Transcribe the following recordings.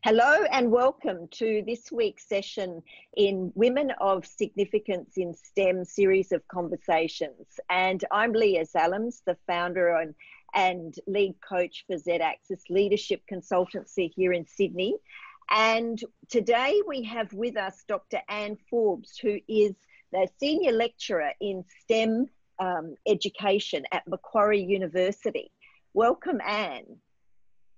Hello and welcome to this week's session in Women of Significance in STEM series of conversations. And I'm Leah Zalams, the founder and lead coach for Z-Axis Leadership Consultancy here in Sydney. And today we have with us Dr. Anne Forbes, who is the Senior Lecturer in STEM education at Macquarie University. Welcome, Anne.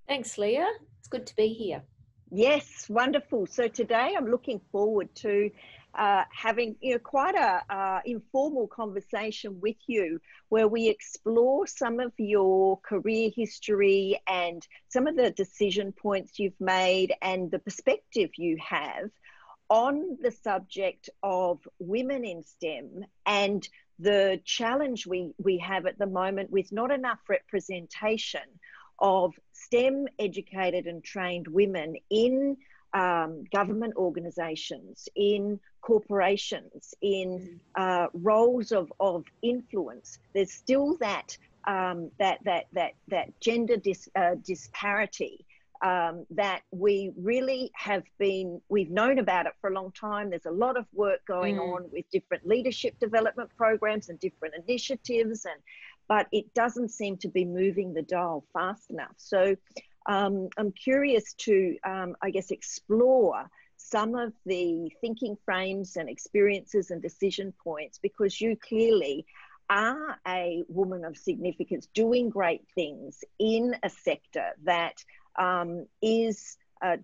Thanks, Leah. It's good to be here. Yes, wonderful. So today I'm looking forward to having quite a informal conversation with you where we explore some of your career history and some of the decision points you've made and the perspective you have on the subject of women in STEM and the challenge we have at the moment with not enough representation of STEM educated and trained women in government organisations, in corporations, in roles of influence. There's still that gender disparity that we really we've known about it for a long time. There's a lot of work going on with different leadership development programs and different initiatives, but it doesn't seem to be moving the dial fast enough. So I'm curious to, I guess, explore some of the thinking frames and experiences and decision points, because you clearly are a woman of significance doing great things in a sector that is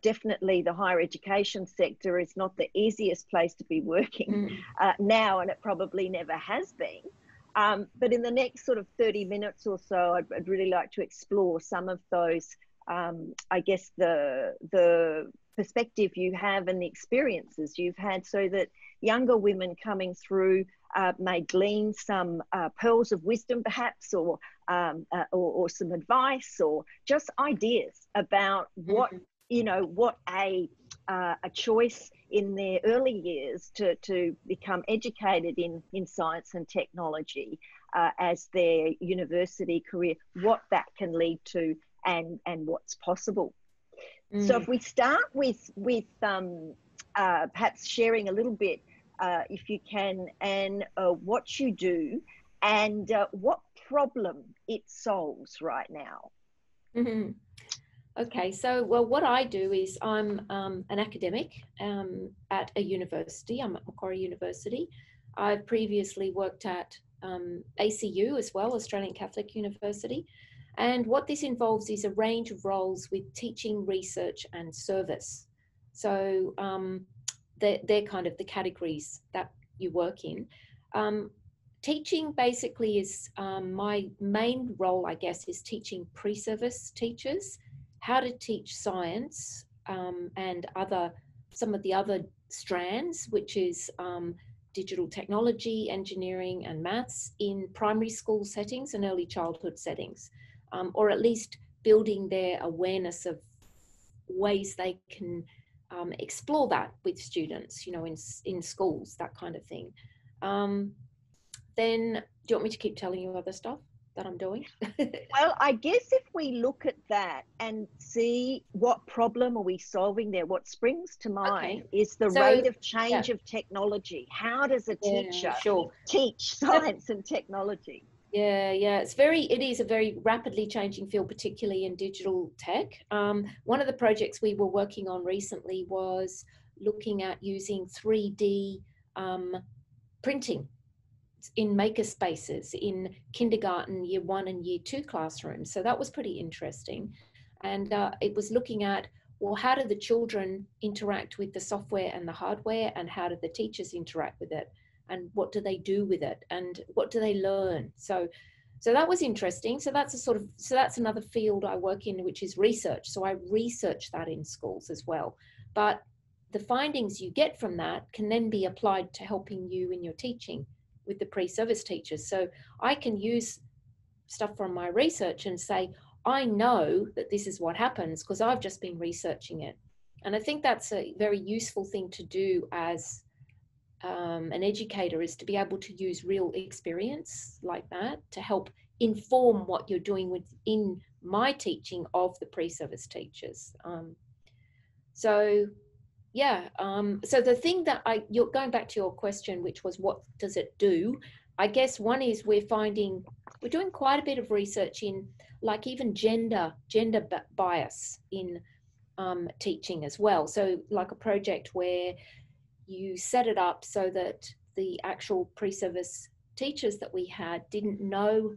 definitely the higher education sector is not the easiest place to be working now, and it probably never has been. But in the next sort of 30 minutes or so, I'd really like to explore some of those, I guess, the perspective you have and the experiences you've had, so that younger women coming through may glean some pearls of wisdom, perhaps, or some advice, or just ideas about what what a choice in their early years to become educated in science and technology as their university career, what that can lead to and what's possible. So if we start with perhaps sharing a little bit, if you can, and what you do and what problem it solves right now. Okay, so what I do is I'm an academic at a university. I'm at Macquarie University. I've previously worked at ACU as well, Australian Catholic University. And what this involves is a range of roles with teaching, research and service. So they're kind of the categories that you work in. Teaching basically is my main role, I guess, is teaching pre-service teachers how to teach science and some of the other strands, which is digital technology, engineering and maths in primary school settings and early childhood settings, or at least building their awareness of ways they can explore that with students, in schools, that kind of thing. Then do you want me to keep telling you other stuff that I'm doing? Well, I guess if we look at that and see what problem are we solving there, what springs to mind is the rate of change of technology. How does a teacher teach science and technology? Yeah, it is a very rapidly changing field, particularly in digital tech. One of the projects we were working on recently was looking at using 3D printing in maker spaces in kindergarten, year 1 and year 2 classrooms. So that was pretty interesting. And it was looking at, well, how do the children interact with the software and the hardware, and how do the teachers interact with it? And what do they do with it? And what do they learn? So that was interesting. So that's another field I work in, which is research. So I research that in schools as well. But the findings you get from that can then be applied to helping you in your teaching with the pre-service teachers. So I can use stuff from my research and say, I know that this is what happens because I've just been researching it. And I think that's a very useful thing to do as an educator, is to be able to use real experience like that to help inform what you're doing within my teaching of the pre-service teachers. So yeah, so the thing that you're going back to your question, which was what does it do? I guess one is we're doing quite a bit of research in like even gender bias in teaching as well. So like a project where you set it up so that the actual pre-service teachers that we had didn't know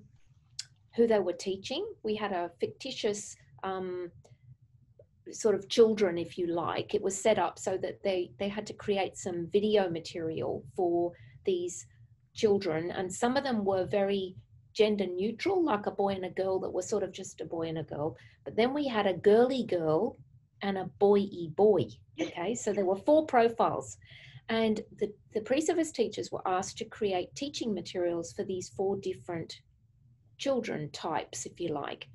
who they were teaching. We had a fictitious sort of children, if you like. It was set up so that they had to create some video material for these children, and some of them were very gender neutral, like a boy and a girl that were sort of just a boy and a girl. But then we had a girly girl and a boy-y boy. Okay, so there were 4 profiles, and the pre-service teachers were asked to create teaching materials for these 4 different children types, if you like.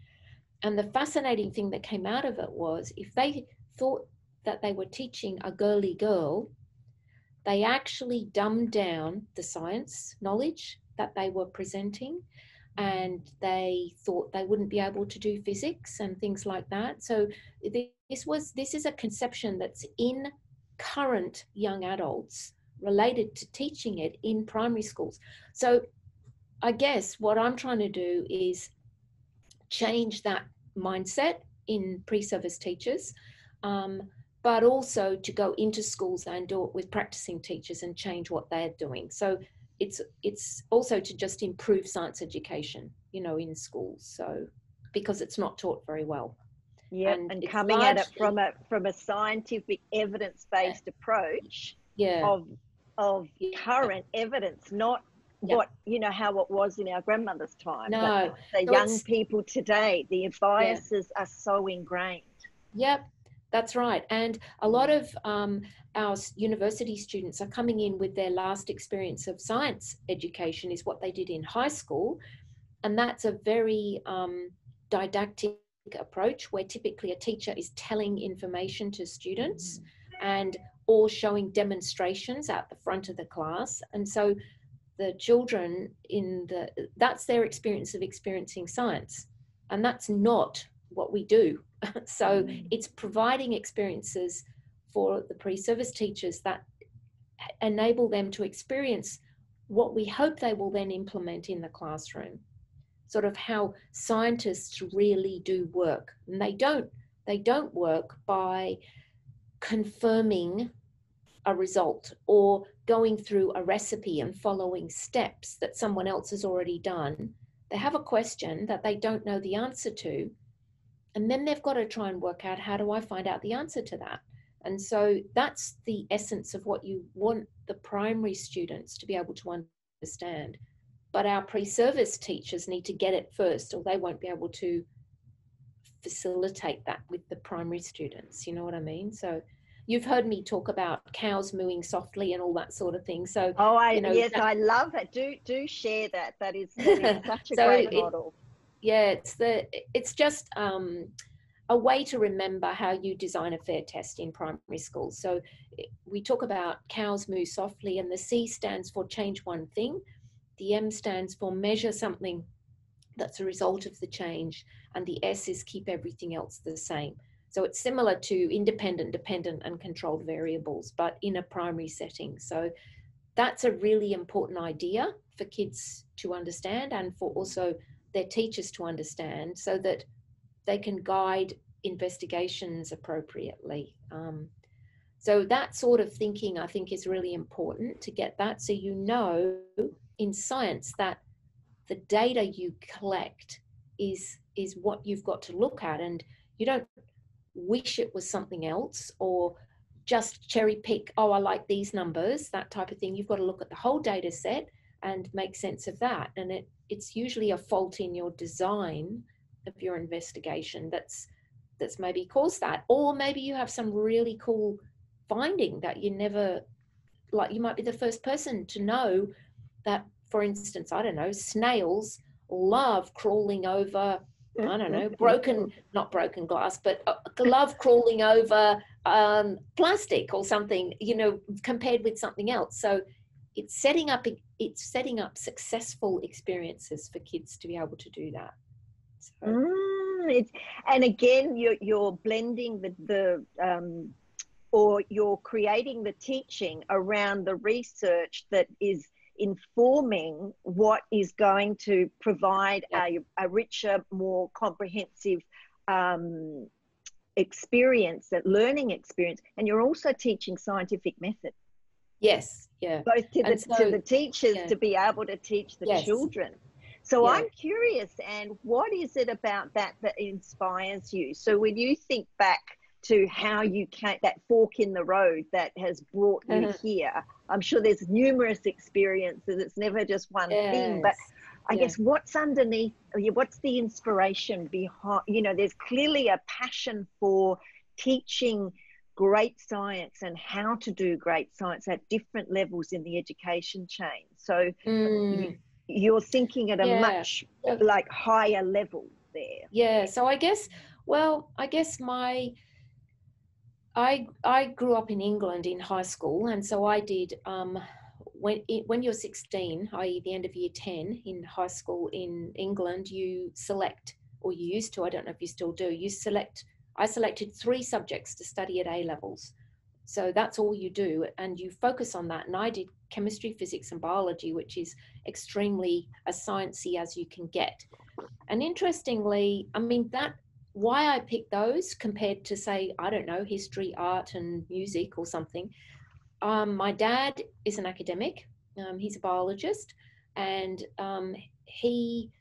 And the fascinating thing that came out of it was if they thought that they were teaching a girly girl, they actually dumbed down the science knowledge that they were presenting, and they thought they wouldn't be able to do physics and things like that. So this is a conception that's in current young adults related to teaching it in primary schools. So I guess what I'm trying to do is change that mindset in pre-service teachers, but also to go into schools and do it with practicing teachers and change what they're doing. So it's also to just improve science education, you know, in schools. So because it's not taught very well. Yeah, and coming at it from a scientific evidence-based approach of current evidence, not what, you know, how it was in our grandmother's time. No, but the young people today, the biases are so ingrained. Yep, that's right. And a lot of our university students are coming in with their last experience of science education is what they did in high school. And that's a very didactic approach where typically a teacher is telling information to students and or showing demonstrations at the front of the class. And so the children that's their experience of experiencing science, and that's not what we do. So it's providing experiences for the pre-service teachers that enable them to experience what we hope they will then implement in the classroom, sort of how scientists really do work. And they don't work by confirming a result or going through a recipe and following steps that someone else has already done. They have a question that they don't know the answer to, and then they've got to try and work out, how do I find out the answer to that? And so that's the essence of what you want the primary students to be able to understand. But our pre-service teachers need to get it first, or they won't be able to facilitate that with the primary students. You know what I mean? So you've heard me talk about cows mooing softly and all that sort of thing. So yes, I love it. Do share that. That is such a great model. Yeah, it's just a way to remember how you design a fair test in primary school. So we talk about cows moo softly, and the C stands for change one thing. The M stands for measure something that's a result of the change, and the S is keep everything else the same. So it's similar to independent, dependent, and controlled variables, but in a primary setting. So that's a really important idea for kids to understand, and for also their teachers to understand, so that they can guide investigations appropriately. So that sort of thinking, I think, is really important to get that. So you know in science that the data you collect is what you've got to look at, and you don't wish it was something else or just cherry pick, oh, I like these numbers, that type of thing. You've got to look at the whole data set and make sense of that. And it's usually a fault in your design of your investigation that's maybe caused that. Or maybe you have some really cool finding that you never, like you might be the first person to know that, for instance, I don't know, snails love crawling over, I don't know, not broken glass, but love crawling over plastic or something, you know, compared with something else. So it's setting up successful experiences for kids to be able to do that. So. And again, you're blending or you're creating the teaching around the research that is informing what is going to provide a richer, more comprehensive experience, that learning experience. And you're also teaching scientific method. Yes, yeah. Both to the teachers to be able to teach the children. So I'm curious, Anne, what is it about that inspires you? So when you think back to how you came, that fork in the road that has brought you here, I'm sure there's numerous experiences. It's never just one thing, but I guess what's underneath, what's the inspiration behind, you know, there's clearly a passion for teaching great science and how to do great science at different levels in the education chain. So you're thinking at a much like higher level there. Yeah. So I guess, I grew up in England in high school, and so I did when you're 16, i.e. the end of year 10 in high school in England, you select, or you used to, I don't know if you still do, I selected 3 subjects to study at A levels. So that's all you do, and you focus on that. And I did chemistry, physics, and biology, which is extremely as sciencey as you can get. And interestingly, I mean, why I picked those compared to, say, I don't know, history, art, and music or something. My dad is an academic. He's a biologist, and he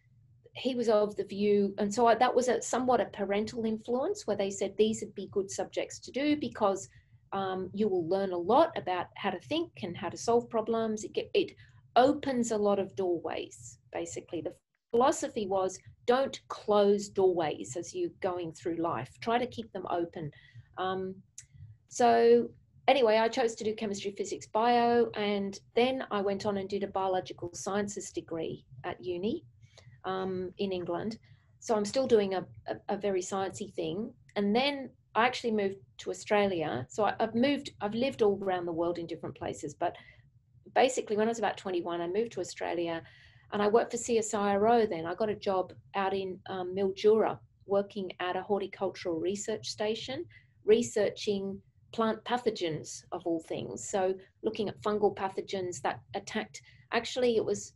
was of the view, and so that was somewhat a parental influence, where they said these would be good subjects to do because you will learn a lot about how to think and how to solve problems. It opens a lot of doorways, basically. The philosophy was, don't close doorways as you're going through life. Try to keep them open. So anyway, I chose to do chemistry, physics, bio, and then I went on and did a biological sciences degree at uni in England. So I'm still doing a very sciencey thing. And then I actually moved to Australia. So I've lived all around the world in different places, but basically when I was about 21, I moved to Australia and I worked for CSIRO then. I got a job out in Mildura, working at a horticultural research station, researching plant pathogens of all things. So looking at fungal pathogens that attacked, actually it was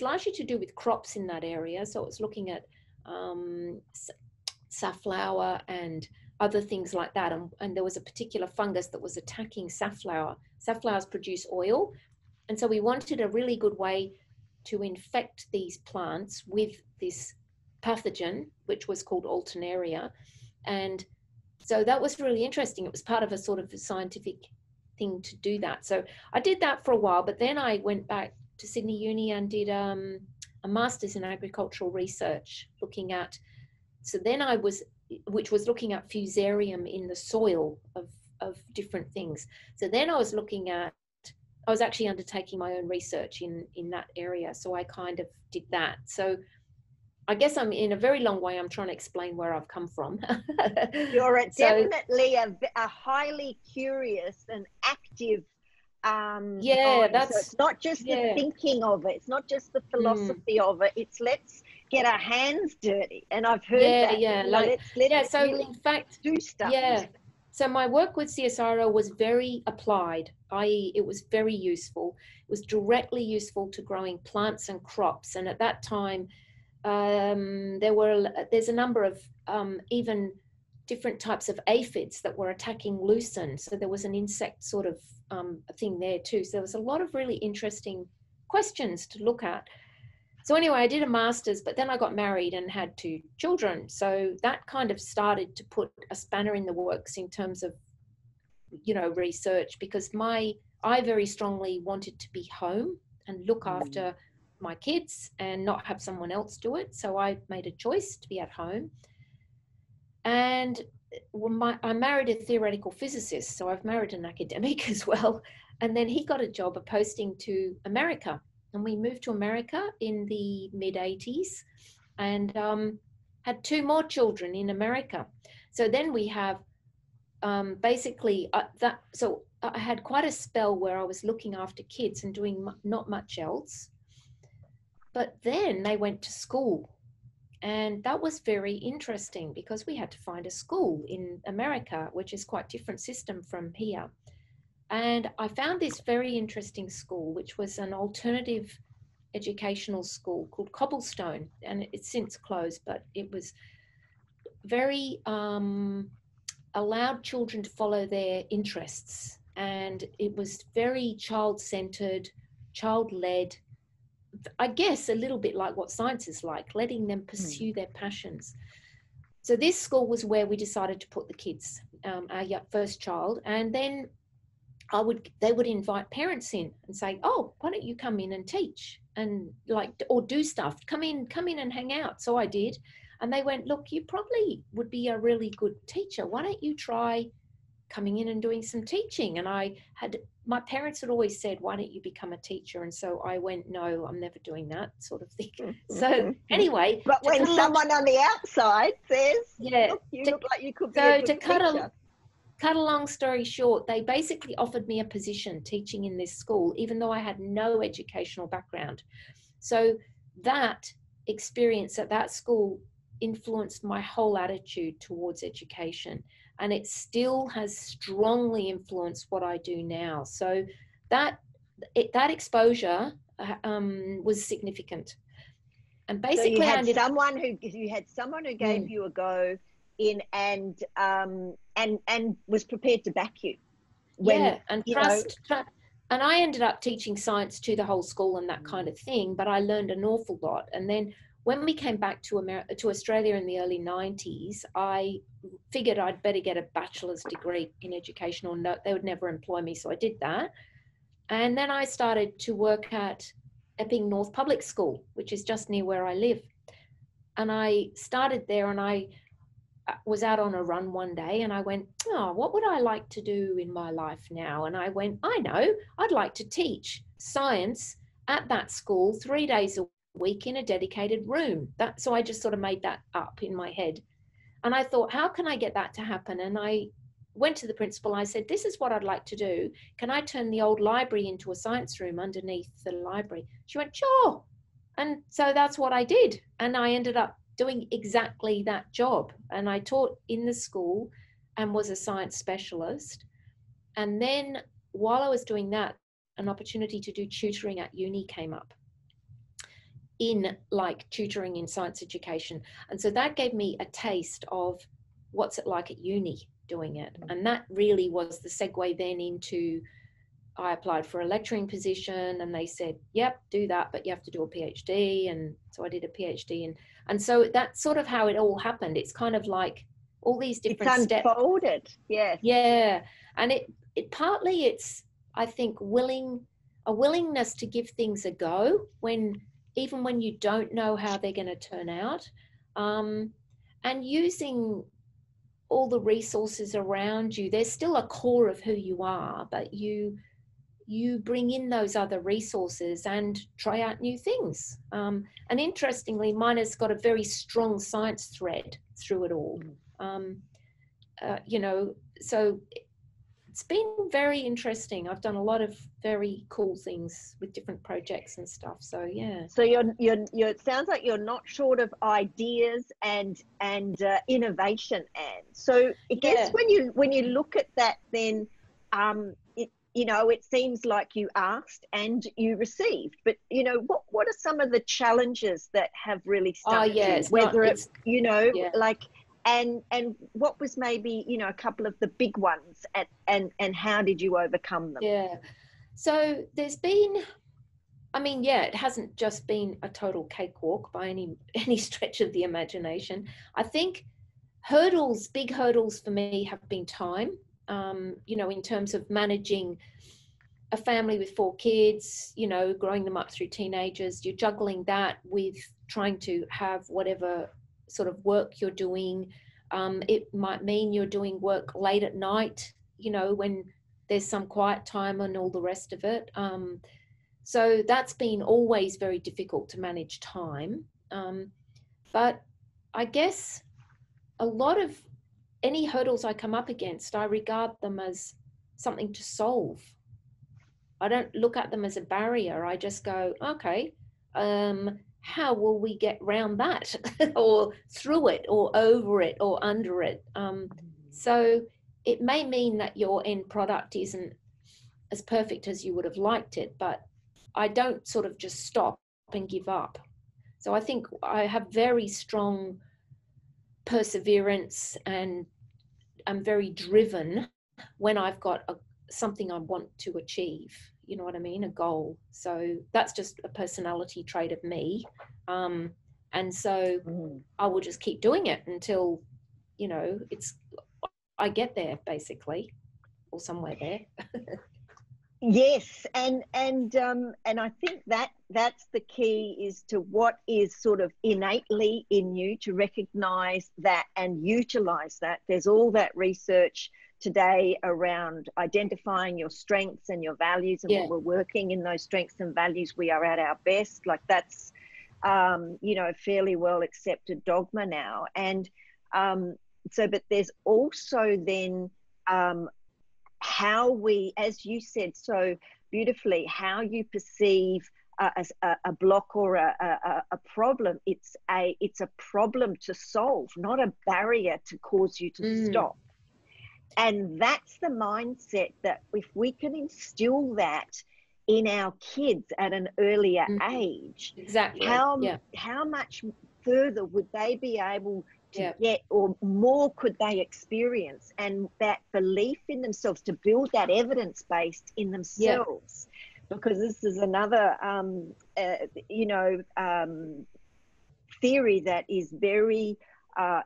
largely to do with crops in that area. So it was looking at safflower and other things like that. And there was a particular fungus that was attacking safflower. Safflowers produce oil. And so we wanted a really good way to infect these plants with this pathogen, which was called Alternaria. And so that was really interesting. It was part of a sort of a scientific thing to do that. So I did that for a while, but then I went back to Sydney Uni and did a master's in agricultural research, looking at, which was looking at fusarium in the soil of different things. So then I was actually undertaking my own research in that area. So I kind of did that. So I guess I'm in a very long way, I'm trying to explain where I've come from. You're definitely a highly curious and active mind. So it's not just the thinking of it. It's not just the philosophy of it. It's let's get our hands dirty. And I've heard that. Yeah, you know, let's so really in fact, do stuff. Yeah. So my work with CSIRO was very applied, i.e. it was very useful. It was directly useful to growing plants and crops. And at that time, there's a number of even different types of aphids that were attacking lucerne. So there was an insect sort of thing there too. So there was a lot of really interesting questions to look at. So anyway, I did a master's, but then I got married and had 2 children. So that kind of started to put a spanner in the works in terms of, you know, research, because I very strongly wanted to be home and look after my kids and not have someone else do it. So I made a choice to be at home. And I married a theoretical physicist, so I've married an academic as well. And then he got a posting to America. And we moved to America in the mid-80s and had 2 more children in America. So then we have so I had quite a spell where I was looking after kids and doing not much else. But then they went to school. And that was very interesting because we had to find a school in America, which is quite different system from here. And I found this very interesting school, which was an alternative educational school called Cobblestone. And it's since closed, but it was very allowed children to follow their interests. And it was very child-centered, child-led, I guess a little bit like what science is like, letting them pursue their passions. So this school was where we decided to put the kids, our first child, and then they would invite parents in and say, oh, why don't you come in and teach and or do stuff, come in and hang out. So I did. And they went, look, you probably would be a really good teacher. Why don't you try coming in and doing some teaching? And my parents had always said, why don't you become a teacher? And so I went, no, I'm never doing that sort of thing. So anyway. But when someone on the outside says, yeah, look, you look like you could be a good teacher. Cut a long story short, they basically offered me a position teaching in this school, even though I had no educational background. So that experience at that school influenced my whole attitude towards education. And it still has strongly influenced what I do now. So that exposure was significant. And basically, so you had someone who gave you a go in and was prepared to back you. And trust. And I ended up teaching science to the whole school and that kind of thing. But I learned an awful lot. And then when we came back to Australia in the early 90s, I figured I'd better get a bachelor's degree in education, or no, they would never employ me. So I did that. And then I started to work at Epping North Public School, which is just near where I live. And I started there, and I was out on a run one day, and I went, oh, what would I like to do in my life now? And I went, I know, I'd like to teach science at that school 3 days a week in a dedicated room. So I just sort of made that up in my head. And I thought, how can I get that to happen? And I went to the principal. I said, this is what I'd like to do. Can I turn the old library into a science room underneath the library? She went, sure. And so that's what I did. And I ended up doing exactly that job. And I taught in the school and was a science specialist. And then while I was doing that, an opportunity to do tutoring at uni came up, in tutoring in science education. And so that gave me a taste of what's it like at uni doing it. And that really was the segue then into, I applied for a lecturing position, and they said, yep, do that, but you have to do a PhD. And so I did a PhD. And so that's sort of how it all happened. It's kind of like all these different steps. It's unfolded, yes. Yeah. And it partly it's, I think, a willingness to give things a go even when you don't know how they're going to turn out, and using all the resources around you. There's still a core of who you are, but you bring in those other resources and try out new things. And interestingly, mine has got a very strong science thread through it all. So it's been very interesting. I've done a lot of very cool things with different projects and stuff. So yeah. So you're it sounds like you're not short of ideas and innovation, Anne. So I guess when you look at that, then it seems like you asked and you received. But what are some of the challenges that have really stuck you? And what was maybe, a couple of the big ones and how did you overcome them? Yeah. So there's been, it hasn't just been a total cakewalk by any stretch of the imagination. I think big hurdles for me have been time, in terms of managing a family with 4 kids, growing them up through teenagers. You're juggling that with trying to have whatever sort of work you're doing. It might mean you're doing work late at night, when there's some quiet time and all the rest of it. So that's been always very difficult to manage time. But I guess a lot of any hurdles I come up against, I regard them as something to solve. I don't look at them as a barrier. I just go, okay, how will we get round that or through it or over it or under it? So it may mean that your end product isn't as perfect as you would have liked it, but I don't sort of just stop and give up. So I think I have very strong perseverance, and I'm very driven when I've got something I want to achieve. You know what I mean? A goal. So that's just a personality trait of me. And so I will just keep doing it until, you know, I get there basically, or somewhere there. Yes, and I think that's the key, is to what is sort of innately in you, to recognize that and utilize that. There's all that research today around identifying your strengths and your values, and when we're working in those strengths and values, we are at our best. Like that's you know, fairly well accepted dogma now. And so, but there's also then how we, as you said so beautifully, how you perceive a block or a problem. It's a problem to solve, not a barrier to cause you to stop. And that's the mindset that if we can instill that in our kids at an earlier age, exactly, how much further would they be able to get, or more could they experience, and that belief in themselves, to build that evidence based in themselves. Because this is another you know, theory that is very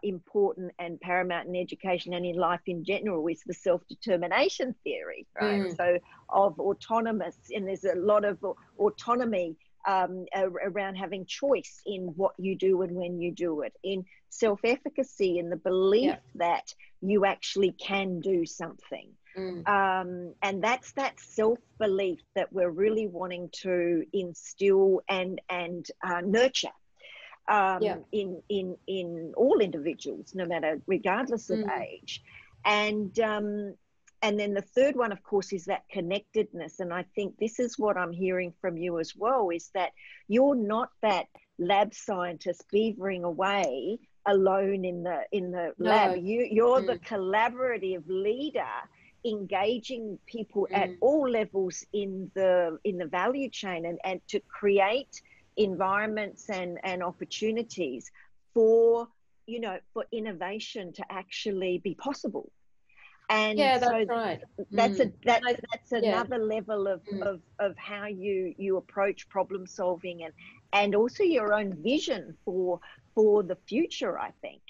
important and paramount in education and in life in general, is the self-determination theory, right? So of autonomous, and there's a lot of autonomy around having choice in what you do and when you do it, in self-efficacy, in the belief that you actually can do something. And that's that self-belief that we're really wanting to instill and nurture in all individuals, no matter, regardless of age. And then the third one, of course, is that connectedness. And I think this is what I'm hearing from you as well, is that you're not that lab scientist beavering away alone in the lab. You're the collaborative leader, engaging people at all levels in the value chain, and to create environments and opportunities for, you know, for innovation to actually be possible. And that's so right. That's another level of how you approach problem solving, and also your own vision for the future, I think.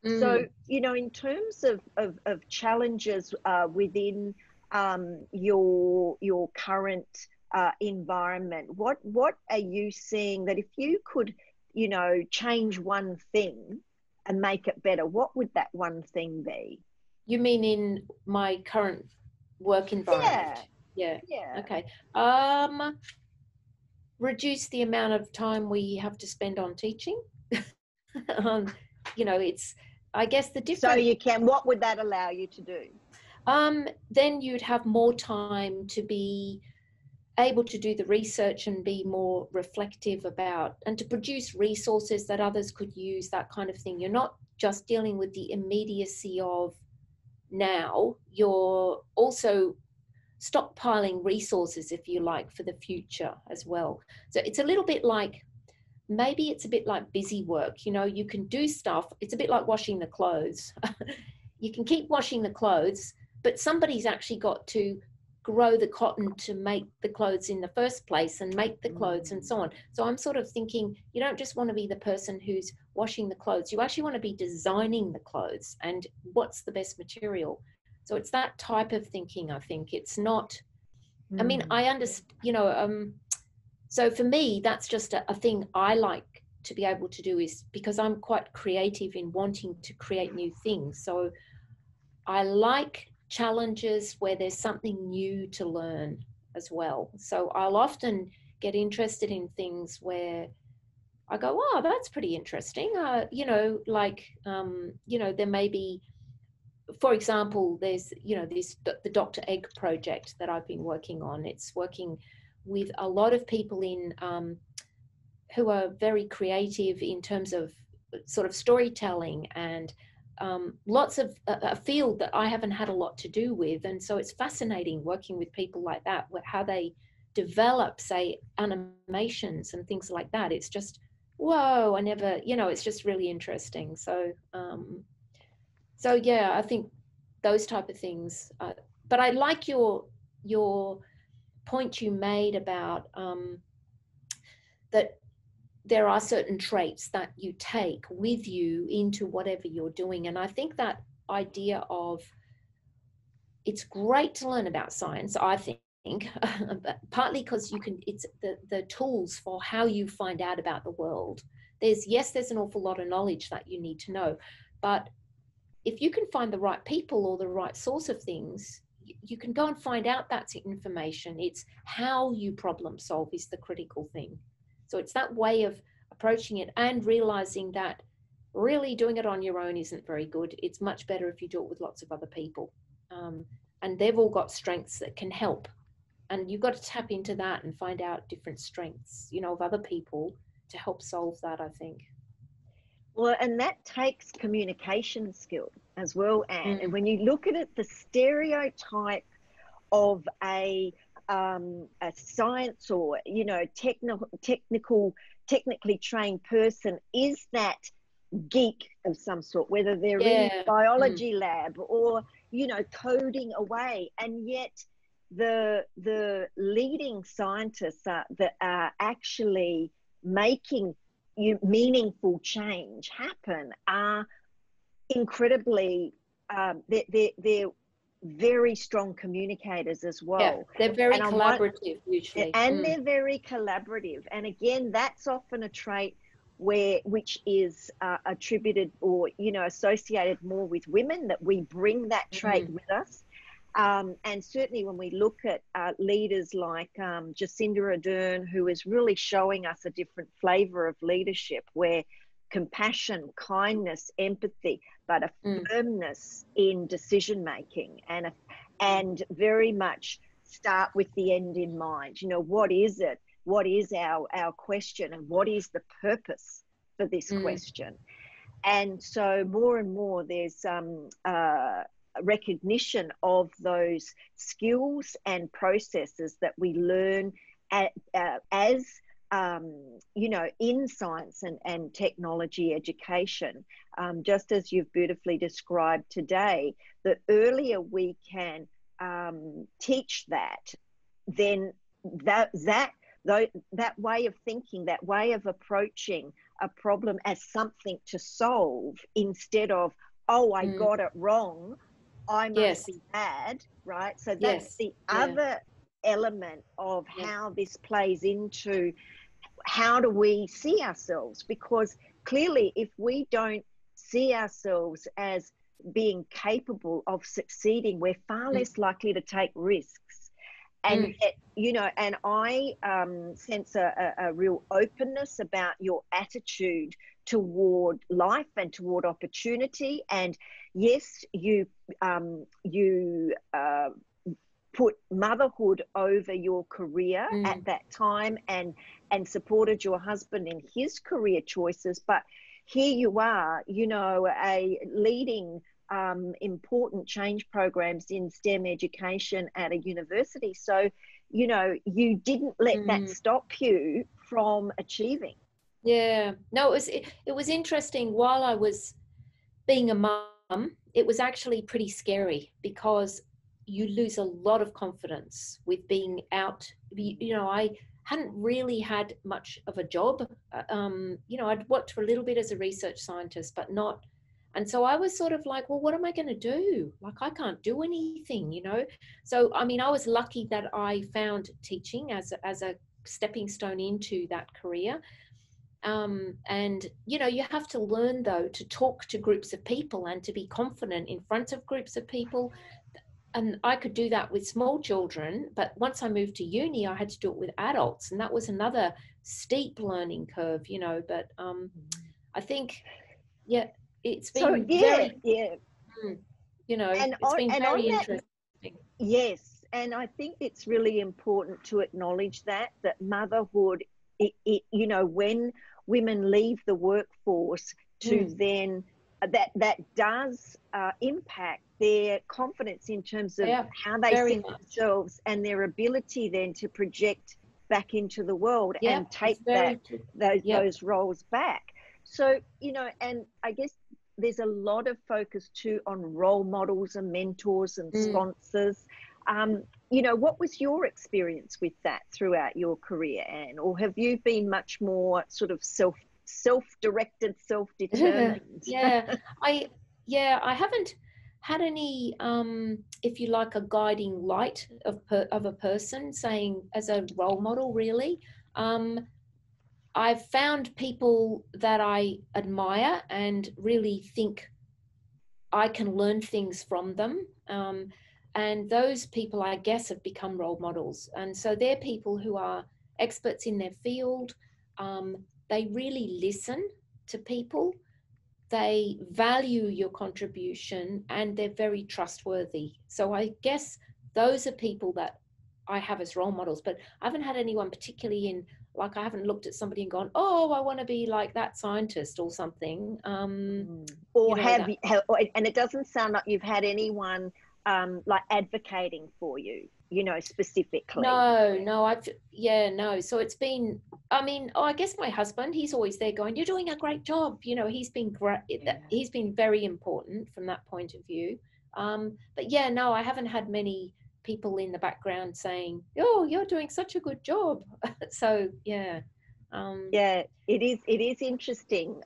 So, you know, in terms of challenges within your current environment, what are you seeing that if you could, you know, change one thing and make it better, what would that one thing be? You mean in my current work environment? Yeah. Okay. Reduce the amount of time we have to spend on teaching. You know, it's, I guess the difference. So you can, what would that allow you to do? Then you'd have more time to be able to do the research and be more reflective about, and to produce resources that others could use, that kind of thing. You're not just dealing with the immediacy of now, you're also stockpiling resources, if you like, for the future as well. So it's a little bit like, maybe it's a bit like busy work. You know, you can do stuff. It's a bit like washing the clothes. You can keep washing the clothes, but somebody's actually got to grow the cotton to make the clothes in the first place, and make the clothes and so on. So I'm sort of thinking, you don't just want to be the person who's washing the clothes. You actually want to be designing the clothes and what's the best material. So it's that type of thinking, I think. It's not, I mean, I understand, you know, so for me, that's just a thing I like to be able to do, is because I'm quite creative in wanting to create new things. So I like challenges where there's something new to learn as well. So I'll often get interested in things where I go, oh, that's pretty interesting. You know, like, you know, there may be, for example, there's, you know, the Dr. Egg project that I've been working on. It's working with a lot of people in who are very creative in terms of sort of storytelling and lots of a field that I haven't had a lot to do with. And so it's fascinating working with people like that, how they develop, say, animations and things like that. It's just, whoa, I never, it's just really interesting. So, so yeah, I think those type of things. But I like your point you made about that there are certain traits that you take with you into whatever you're doing. And I think that idea of it's great to learn about science, I think, but partly because it's the tools for how you find out about the world. There's an awful lot of knowledge that you need to know, but if you can find the right people or the right source of things, you can go and find out that information. It's how you problem solve is the critical thing. So it's that way of approaching it and realizing that really doing it on your own isn't very good. It's much better if you do it with lots of other people. And they've all got strengths that can help. And you've got to tap into that and find out different strengths, of other people to help solve that, I think. Well, and that takes communication skill as well, Anne. And when you look at it, the stereotype of a science or technically trained person is that geek of some sort, whether they're in biology lab or coding away, and yet the leading scientists that are actually making meaningful change happen are incredibly they're very strong communicators as well. Yeah, they're very collaborative usually. And they're very collaborative. And again, that's often a trait which is attributed or, associated more with women, that we bring that trait with us. And certainly when we look at leaders like Jacinda Ardern, who is really showing us a different flavour of leadership, where compassion, kindness, empathy, but a firmness in decision making, and very much start with the end in mind. What is it? What is our question, and what is the purpose for this question? And so more and more there's recognition of those skills and processes that we learn as in science and technology education. Just as you've beautifully described today, the earlier we can teach that, then that way of thinking, that way of approaching a problem as something to solve, instead of, oh, I got it wrong, I must be bad, right? So that's the other element of how this plays into how do we see ourselves, because clearly if we don't see ourselves as being capable of succeeding, we're far less likely to take risks. And yet, and I sense a real openness about your attitude toward life and toward opportunity. And yes, you put motherhood over your career at that time, and supported your husband in his career choices. But here you are, a leading important change programs in STEM education at a university. So, you didn't let that stop you from achieving. Yeah, no, it was interesting. While I was being a mum, it was actually pretty scary, because you lose a lot of confidence with being out. I hadn't really had much of a job. I'd worked for a little bit as a research scientist, but not. And so I was sort of like, well, what am I going to do? Like, I can't do anything, So, I mean, I was lucky that I found teaching as a stepping stone into that career. And, you have to learn, though, to talk to groups of people and to be confident in front of groups of people. And I could do that with small children. But once I moved to uni, I had to do it with adults. And that was another steep learning curve, But I think, it's been very, it's been very interesting. Yes. And I think it's really important to acknowledge that motherhood you know, when women leave the workforce to then that does impact their confidence in terms of how they see themselves and their ability then to project back into the world and take those roles back. So, you know, and I guess there's a lot of focus too on role models and mentors and sponsors. You know, what was your experience with that throughout your career, Anne? Or have you been much more sort of self-directed, self-determined? I haven't had any, if you like, a guiding light of a person saying as a role model, really. I've found people that I admire and really think I can learn things from them. And those people, I guess, have become role models. And so they're people who are experts in their field. They really listen to people. They value your contribution and they're very trustworthy. So I guess those are people that I have as role models, but I haven't had anyone particularly in, like, I haven't looked at somebody and gone, oh, I want to be like that scientist or something. Or and it doesn't sound like you've had anyone like advocating for you, you know, specifically. No. So it's been, I mean, I guess my husband, he's always there going, you're doing a great job. You know, he's been great. He's been very important from that point of view. But yeah, no, I haven't had many people in the background saying, oh, you're doing such a good job. So yeah. It is interesting,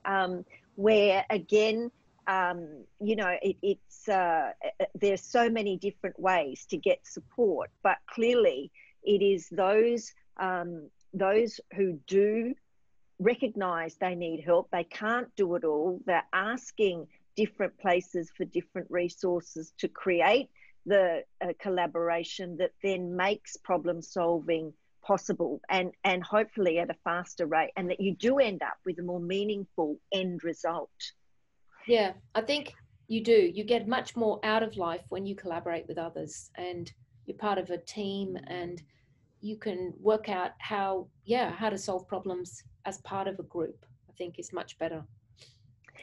where again, you know, it's there's so many different ways to get support, but clearly it is those who do recognize they need help, they can't do it all, they're asking different places for different resources to create the collaboration that then makes problem solving possible and hopefully at a faster rate, and that you do end up with a more meaningful end result. Yeah, I think you do. You get much more out of life when you collaborate with others and you're part of a team and you can work out how to solve problems as part of a group. I think is much better.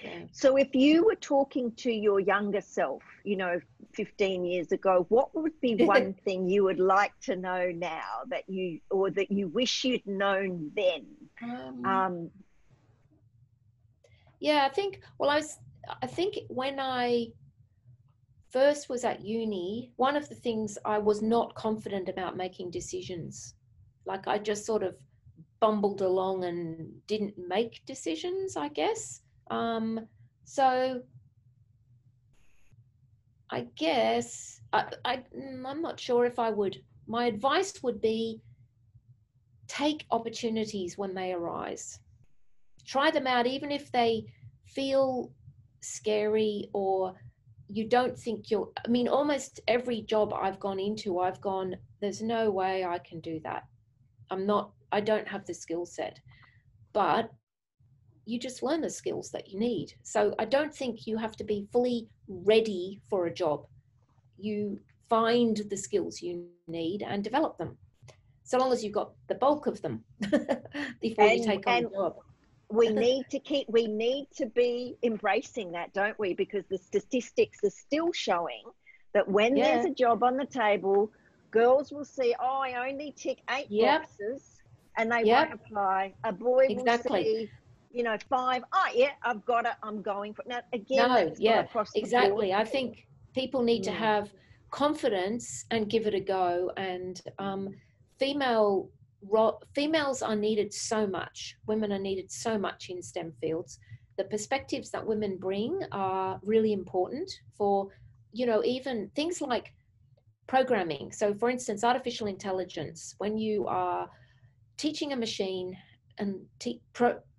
Yeah. So if you were talking to your younger self, you know, 15 years ago, what would be one thing you would like to know now that you wish you'd known then? Yeah, I think when I first was at uni, one of the things I was not confident about making decisions. Like I just sort of bumbled along and didn't make decisions, I guess. So I guess I'm not sure if I would. My advice would be take opportunities when they arise. Try them out, even if they feel scary or you don't think I mean, almost every job I've gone into, there's no way I can do that. I don't have the skill set, but you just learn the skills that you need. So I don't think you have to be fully ready for a job. You find the skills you need and develop them, so long as you've got the bulk of them before you take on a job. We need to be embracing that, don't we? Because the statistics are still showing that when there's a job on the table, girls will see, oh, I only tick 8 boxes, and they won't apply. A boy will see, you know, 5. Oh yeah, I've got it. I'm going for it. Now again, that's not across the board. I think people need to have confidence and give it a go. And females are needed so much. Women are needed so much in STEM fields. The perspectives that women bring are really important for, you know, even things like programming. So for instance, artificial intelligence, when you are teaching a machine and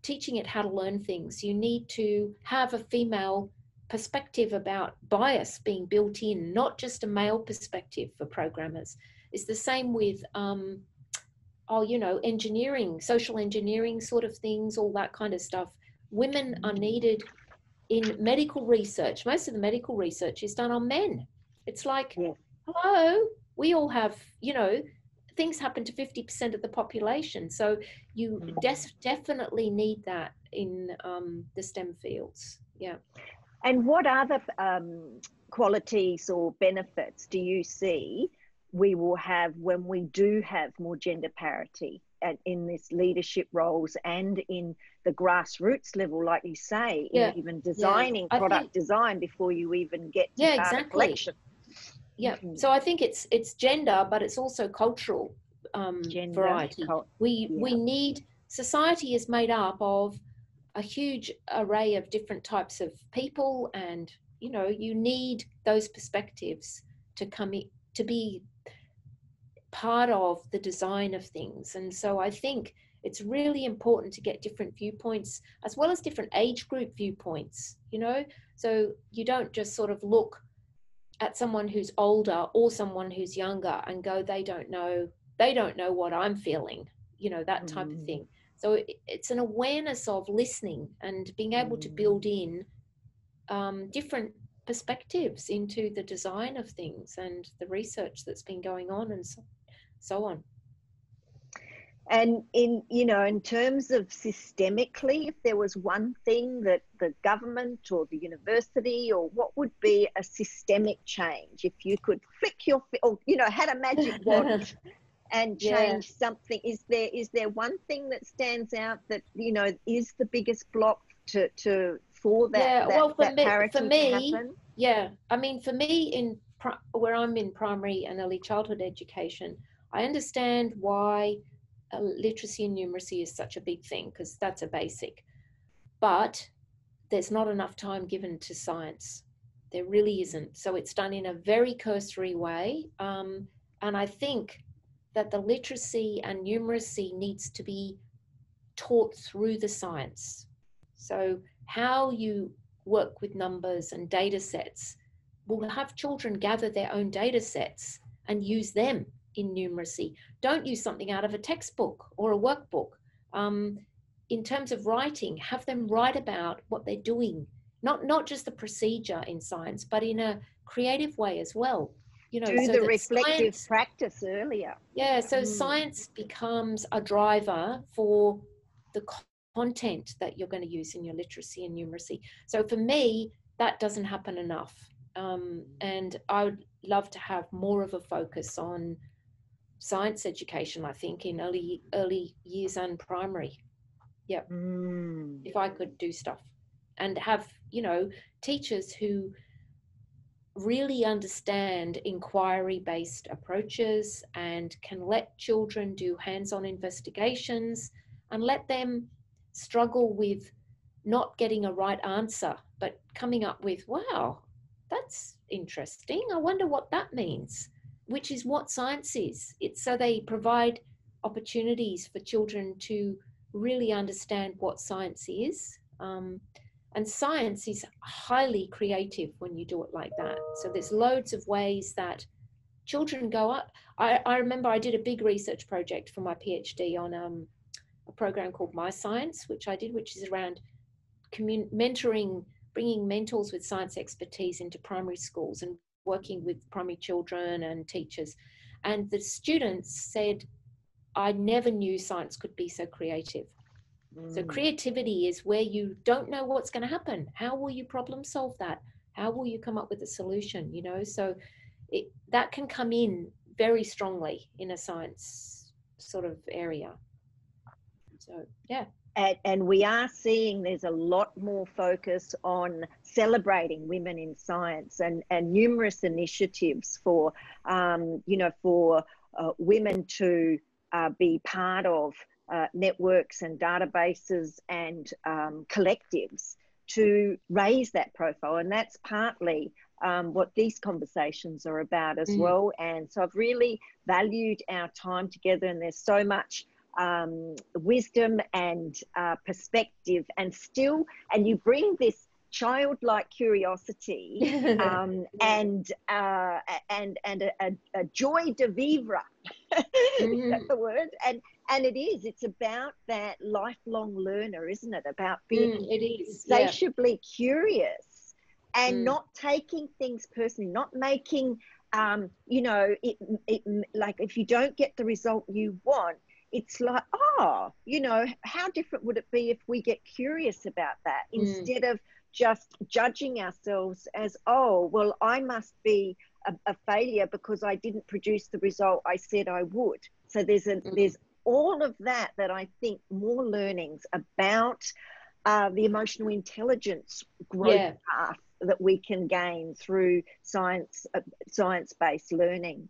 teaching it how to learn things, you need to have a female perspective about bias being built in, not just a male perspective for programmers. It's the same with engineering, social engineering sort of things, all that kind of stuff. Women are needed in medical research. Most of the medical research is done on men. It's like, hello, we all have, you know, things happen to 50% of the population. So you definitely need that in the STEM fields. Yeah. And what other qualities or benefits do you see we will have when we do have more gender parity in this leadership roles and in the grassroots level, like you say, in even designing product design before you even get to data collection? Yeah. So I think it's gender, but it's also cultural variety. We need, society is made up of a huge array of different types of people, and you know, you need those perspectives to come in, to be part of the design of things. And so I think it's really important to get different viewpoints as well as different age group viewpoints, you know, so you don't just sort of look at someone who's older or someone who's younger and go, they don't know what I'm feeling, you know, that type of thing. So it's an awareness of listening and being able to build in different perspectives into the design of things and the research that's been going on and so on. And in terms of systemically, if there was one thing that the government or the university, or what would be a systemic change if you could flick or had a magic wand and change something? Is there one thing that stands out that is the biggest block for that parity to happen? Yeah, I mean, for me, where I'm in primary and early childhood education, I understand why literacy and numeracy is such a big thing, because that's a basic. But there's not enough time given to science. There really isn't. So it's done in a very cursory way. And I think that the literacy and numeracy needs to be taught through the science. So how you work with numbers and data sets, we'll have children gather their own data sets and use them in numeracy. Don't use something out of a textbook or a workbook. In terms of writing, have them write about what they're doing, not just the procedure in science, but in a creative way as well. Do the reflective practice earlier. Yeah, so science becomes a driver for the content that you're going to use in your literacy and numeracy. So for me, that doesn't happen enough. And I would love to have more of a focus on science education, I think, in early years and primary. Yeah. If I could do stuff and have, teachers who really understand inquiry-based approaches and can let children do hands-on investigations and let them struggle with not getting a right answer, but coming up with, wow, that's interesting. I wonder what that means, which is what science is. It's so they provide opportunities for children to really understand what science is. And science is highly creative when you do it like that. So there's loads of ways that children go up. I remember I did a big research project for my PhD on a program called MyScience, which is around mentoring, bringing mentors with science expertise into primary schools and working with primary children and teachers. And the students said, I never knew science could be so creative. So creativity is where you don't know what's going to happen. How will you problem solve that? How will you come up with a solution? So that can come in very strongly in a science sort of area. So, yeah. And we are seeing there's a lot more focus on celebrating women in science and numerous initiatives for, women to be part of networks and databases and collectives to raise that profile. And that's partly what these conversations are about as well. And so I've really valued our time together, and there's so much wisdom and perspective, and you bring this childlike curiosity and a joy de vivre. Is that the word? And it's about that lifelong learner, isn't it? About being insatiably curious and not taking things personally, not making you know, like if you don't get the result you want, it's like, oh, you know, how different would it be if we get curious about that instead of just judging ourselves as, oh, well, I must be a failure because I didn't produce the result I said I would. So there's all of that I think more learnings about the emotional intelligence growth path that we can gain through science-based learning.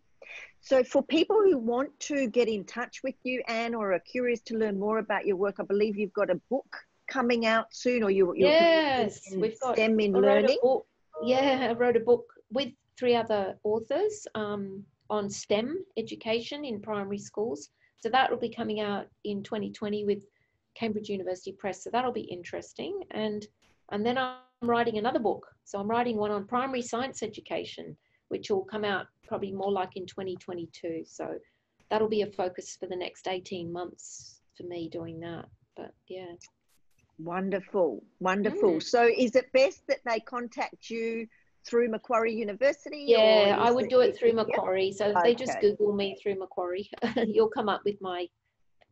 So for people who want to get in touch with you, Anne, or are curious to learn more about your work, I believe you've got a book coming out soon, or you're we've got STEM in learning. I wrote a book with 3 other authors on STEM education in primary schools. So that will be coming out in 2020 with Cambridge University Press. So that'll be interesting. And then I'm writing another book. So I'm writing one on primary science education, which will come out probably more like in 2022. So that'll be a focus for the next 18 months for me doing that. But yeah. Wonderful, wonderful. So is it best that they contact you through Macquarie University? Yeah, I would do it through Macquarie. So if they just Google me through Macquarie, you'll come up with my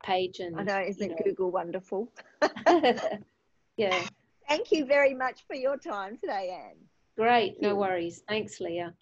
page. And I know, isn't Google wonderful? Yeah. Thank you very much for your time today, Anne. Great, no worries. Thanks, Leah.